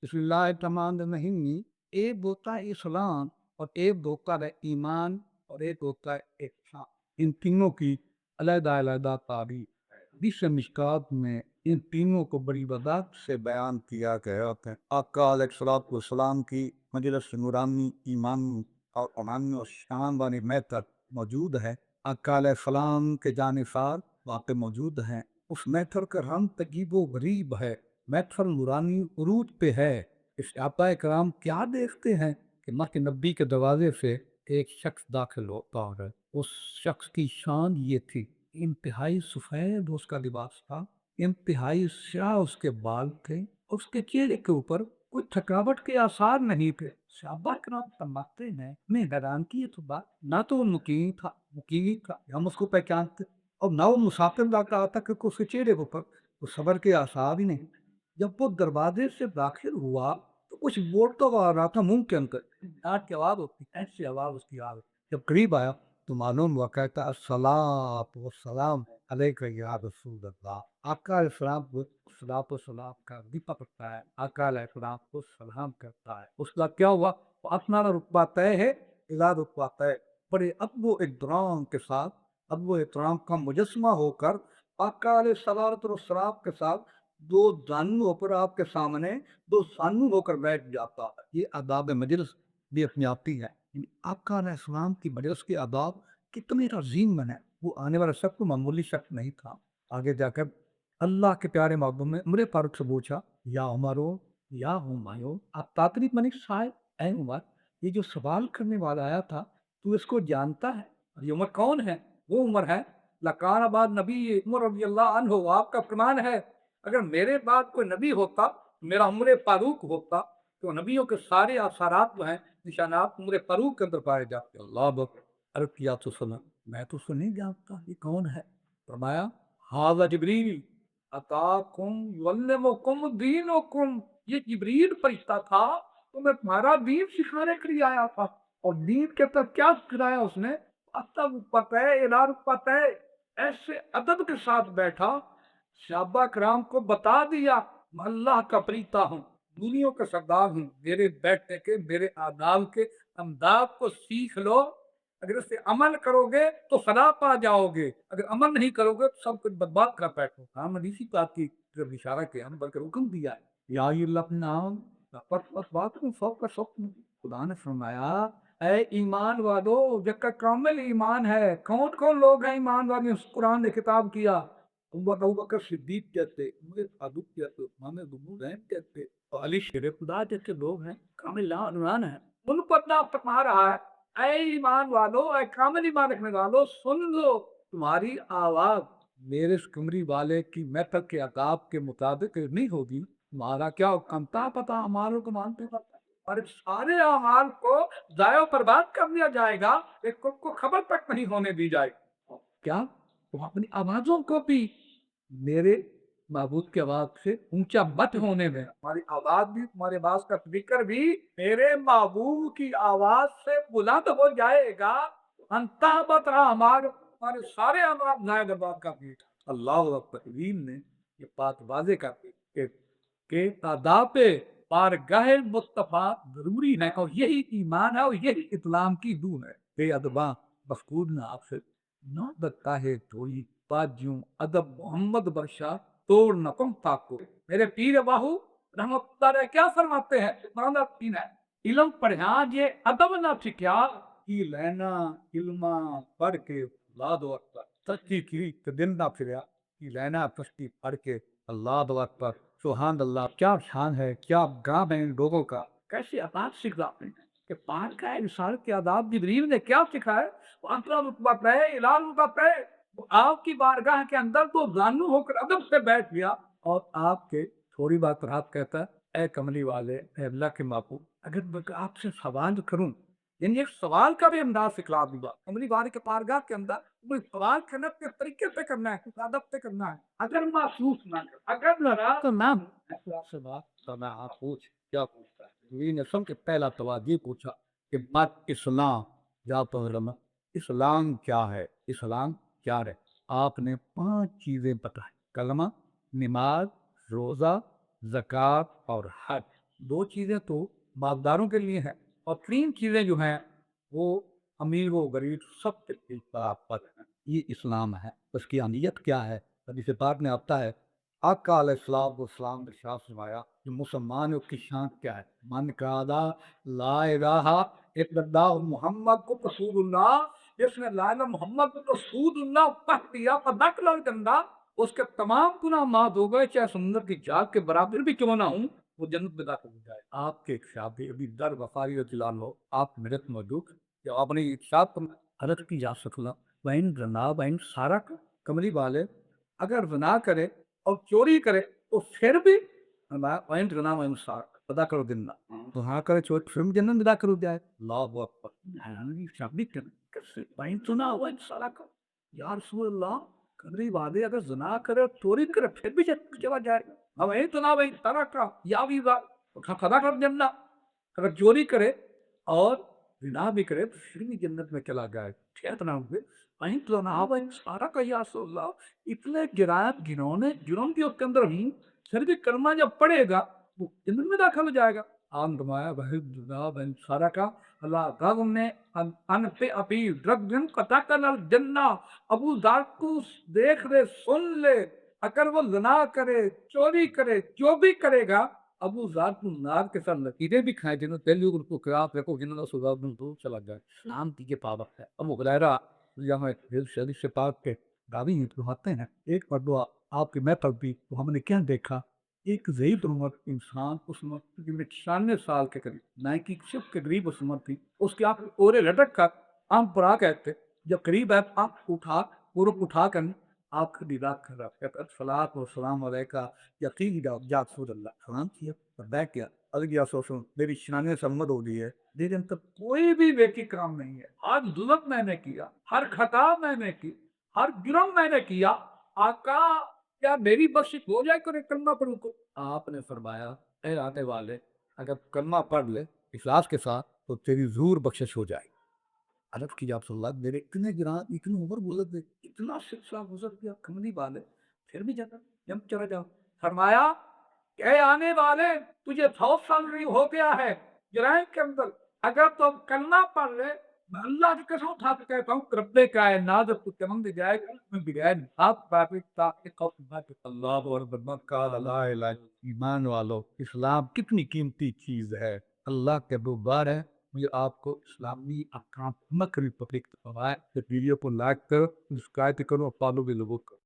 बिस्मिल्लाहिर्रहमानिर्रहीम। एक होता है इस्लाम और एक होता है ईमान और एक होता है इहसान। इन तीनों की अलग-अलग तारीफ है। हदीस मिशकात में इन तीनों को बड़ी वज़ाहत से बयान किया गया है। आका अलैहिस्सलातु वस्सलाम की मजलिस नूरानी ईमान और अमान और शान वाली महफिल मौजूद है। आका अलैहिस्सलाम के जानिसार वाक़ई मौजूद हैं। उस महफिल का रंग तजीब गरीब है। महफिल नूरानी उरूज पे है। इस सहाबा कराम क्या देखते हैं कि मक्के नबी के दरवाजे से एक शख्स दाखिल होता है। उस शख्स की शान ये थी, इंतहाई सफेद उसका लिबास था, इंतहाई स्याह उसके बाल थे, उसके चेहरे के ऊपर कोई थकावट के आसार नहीं थे। सहाबा कराम फरमाते हैं, मैं हैरान की ये तो बात, ना तो वो मुकीम था, हम उसको पहचानते, और ना वो मुसाफिर लग रहा था क्योंकि उसके चेहरे के ऊपर वो सबर के आसार ही नहीं। जब वो दरवाजे से दाखिल हुआ तो कुछ बोलता हुआ आ रहा था मुंह के अंदर, डांट की आवाज होती, ऐसी आवाज उसकी आ रही। जब करीब आया तो मालूम हुआ, कहता अस्सलातु वस्सलाम अलैका या रसूल अल्लाह। आका अलैहिस्सलाम को सलातो सलाम का दीपक करता है, आका अलैहिस्सलाम को सलाम करता है। उसका क्या हुआ, वो अपना रुतबा तय है, इला रुतबा तय, बड़े अदब इकराम के साथ, अदब इकराम का मुजस्समा होकर आका अलैहिस्सलातु वस्सलाम के साथ दो जानू होकर आपके सामने दो सानू होकर बैठ जाता है। ये आदाब मजलिस भी अपनी आती है। आका अलैहिस्सलाम की मजलिस के आदाब कितने अजीम बने। वो आने वाला शख्स तो मामूली शख्स नहीं था। आगे जाकर अल्लाह के प्यारे महबूब ने उमर फारूक से पूछा, या उमरो या हुमायूं, आप तातरी बने शायद, ऐ उमर, ये जो सवाल करने वाला आया था, तू इसको जानता है? और ये उमर कौन है? वो उमर है लकान आबाद नबी उमर रज़ी अल्लाह अन्हु। आपका फरमान है, अगर मेरे बाद कोई नबी होता, मेरा उम्र फारूक होता, तो नबियों के सारे आसारात जो हैं, निशानात उम्र फारूक के अंदर पाए जाते। अल्लाह अकबर। अर्ज़ किया तो सुना, मैं तो उसको नहीं जानता, ये कौन है? फरमाया, हाज़ा जिब्रील अताकुम युअल्लिमुकुम दीनुकुम। ये जिब्रील फरिश्ता था, तो मैं तुम्हारा दीन सिखाने के लिए आया था। और दीन के तक क्या सिखाया उसने? अतब पता है, इलार पता है, ऐसे अदब के साथ बैठा, सहाबा कराम को बता दिया, मैं अल्लाह का फरीश्ता हूँ, दुनिया का सरदार हूँ। मेरे बैठने के, मेरे आदाब के अंदाज को सीख लो। अगर इससे अमल करोगे तो सदा पा जाओगे, अगर अमल नहीं करोगे तो सब कुछ बर्बाद कर बैठो। हम इसी बात की तरफ इशारा किया, हम बल्कि हुक्म दिया है, या अय्युहल्लज़ीना आमनू फौक़ सौक़। खुदा ने फरमाया, ऐ ईमान वालो, जिसका कामिल ईमान है। कौन कौन लोग हैं ईमान वाले? उस कुरान ने खिताब किया, अबू बकर सिद्दीक कहते, उमर फारूक कहते, उस्मान ज़ुन्नूरैन कहते, और अली शेर खुदा जैसे लोग हैं, कामिल ईमान है। उन पर अल्लाह फरमा रहा है, ऐ ईमान वालो, ऐ कामिल ईमान रखने वालो, सुन लो, तुम्हारी आवाज मेरे इस कमरी वाले की महफिल के आदाब के मुताबिक नहीं होगी, तुम्हारा क्या हुक्म था पता, अमालों को मानते करता, और सारे अमाल को जाया बर्बाद कर दिया जाएगा, एक को खबर तक नहीं होने दी जाएगी। क्या? तुम अपनी आवाजों को भी मेरे महबूब की आवाज से ऊंचा मत होने में। हमारी आवाज भी, तुम्हारे आवाज का स्पीकर भी मेरे महबूब की आवाज से बुलंद हो जाएगा। अंता बता हमारे सारे आवाज नाय दरबार का भी। अल्लाह अकबर ने ये बात वाजे कर दी के आदाब पे बारगाह मुस्तफा जरूरी है, और यही ईमान है और यही इस्लाम की दून है। बेअदबा मफकूर ने आपसे ना लगता है थोड़ी बाजू अदब मोहम्मद बख्शा तोड़ नकम ताको। मेरे पीर बाहू रहमतुल्लाह अलैह क्या फरमाते हैं? माना तीन है, इल्म पढ़ा जे अदब ना सीखा, की लेना इल्मा पढ़ के अल्लाह दो अकबर। सच्ची की दिन ना फिर की लेना सच्ची पढ़ के अल्लाह दो अकबर। सुभान अल्लाह, क्या शान है, क्या गाम है इन लोगों का। कैसे आदाब सिखाते हैं कि पार का इंसान के आदाब जिब्रील ने क्या सिखाया? वो आपकी बारगाह के अंदर तो जानू होकर अदब से बैठ गया, और आपके थोड़ी बात रात कहता है, ए कमली वाले, ए अल्लाह के महबूब, अगर मैं आपसे सवाल करूं, यानी एक सवाल का भी अंदाज सिखला दूंगा। कमली वाले के बारगाह के अंदर कोई सवाल करने के तरीके से करना है, कुछ अदब से करना है। अगर महसूस ना कर, अगर लगा तो ना से बात तो मैं आप पूछ क्या पूछता है। ये नस्ल के पहला सवाल ये पूछा कि बात इस्लाम, या तो इस्लाम क्या है, इस्लाम क्या है? आपने 5 चीजें बताई, कलमा, नमाज, रोजा, ज़कात और हज। 2 चीज़ें तो मालदारों के लिए हैं और 3 चीज़ें जो हैं वो अमीर व गरीब सबके लिए बराबर हैं। ये इस्लाम है। उसकी अहमियत क्या है? हदीस पाक में आता है, आका अलैहिस्सलाम वस्सलाम ने इरशाद फरमाया कि मुसलमान है उसकी शान क्या है? मन काला ला इलाहा इल्लल्लाह मुहम्मदुर रसूलुल्लाह, जिसने ला इलाहा मुहम्मद रसूलुल्लाह पढ़ लिया फदखलल जन्नह, उसके तमाम गुनाह माफ हो गए, चाहे समुद्र की जाग के बराबर भी क्यों ना हूँ, वो जन्नत में दाखिल हो जाए। आपके एक शादी अभी दर वफारी हो, आप मेरे मौजूद जब आपने इरशाद हरत की जा सकला वैन जना वैन सारा कमली वाले अगर जना करे और चोरी करे तो फिर भी वैन जना वैन सारा पता करो दिन ना तो हाँ करे चोरी फिर भी जन्नत में दाखिल हो जाए। अल्लाहु अकबर। हाँ, शादी कैसे वैन सुना वैन सारा का यार रसूलल्लाह, कमली वाले अगर जना करे और चोरी करे फिर भी जन्नत में चला जाएगा। अब वही सुना वही सारा का या भी बात पता कर जन्नत, अगर चोरी करे और ज़िना भी करे तो फिर भी जन्नत में चला जाए। इतना हुए वहीं तो ना वहीं सारा का या रसूलल्लाह, इतने गिरायत घिनौने जुर्म भी उसके अंदर हूँ, फिर भी कलमा जब पढ़ेगा वो जन्नत में दाखिल हो जाएगा। आम फरमाया वही जुदा वहीं सारा का अल्लाह गज़ब ने अन पे अभी रग दिन कता कनल जन्ना, अबू दार को देख ले सुन ले, अगर वो ज़िना करे, चोरी करे, जो भी करेगा अबू ज़ार को नार के साथ लकीरें भी खाएँ जिन्होंने पहले उनको ख़िलाफ़ देखो जिन्होंने सुबह में दूर चला गया। नाम की के पावक है। अबू हुरैरा यहाँ एक शरीफ से पाक के रावी हैं फरमाते हैं, एक मरतबा आपकी महफ़िल थी तो हमने क्या देखा, एक ज़ईफ़ उम्र इंसान उस वक़्त तकरीबन 96 साल के करीब 96 के करीब उस उम्र थी। उसकी आँख में कोरे लटक कर आँख भरा गए थे। जब करीब आए आँख उठा पूरब उठा कर आँख दीदा कर रहा कहता सलात व सलाम अलैका यकीन या रसूलल्लाह, सलाम किया और बैठ गया। अर्ज़ किया सुन मेरी 96 सम्मत हो गई है, लेकिन तब कोई भी नेकी काम नहीं है। हर जुल्म मैंने किया, हर खता मैंने की, हर जुर्म मैंने किया। आका क्या मेरी बख्शिश हो जाए करे कलमा पढ़ूं तो? आपने फरमाया ए आने वाले, अगर कलमा पढ़ ले इखलास के साथ तो तेरी ज़रूर बख्शिश हो जाएगी। अर्ज़ की या रसूलल्लाह, मेरे इतने गिरान इतनी उम्र गुज़र गई, इतना सिलसिला गुज़र गया कमली वाले, फिर भी जन्नत जम चला जाओ। फरमाया ए आने वाले, तुझे 100 साल नहीं हो गया है जराइम के अंदर, अगर तुम कलमा पढ़ ले, मैं अल्लाह की कसम उठा के कहता हूँ रब्बे कायनात जब तू चमक दे जाएगा मैं बगैर आप अल्लाह अकबर क़ाल ला इलाहा इल्लल्लाह। ईमान वालों, इस्लाम कितनी कीमती चीज़ है। अल्लाह के दुबार है मुझे आपको इस्लामी अहकाम मक्री पब्लिक वीडियो को लाइक करो, सब्सक्राइब करो और फॉलो भी लोगों को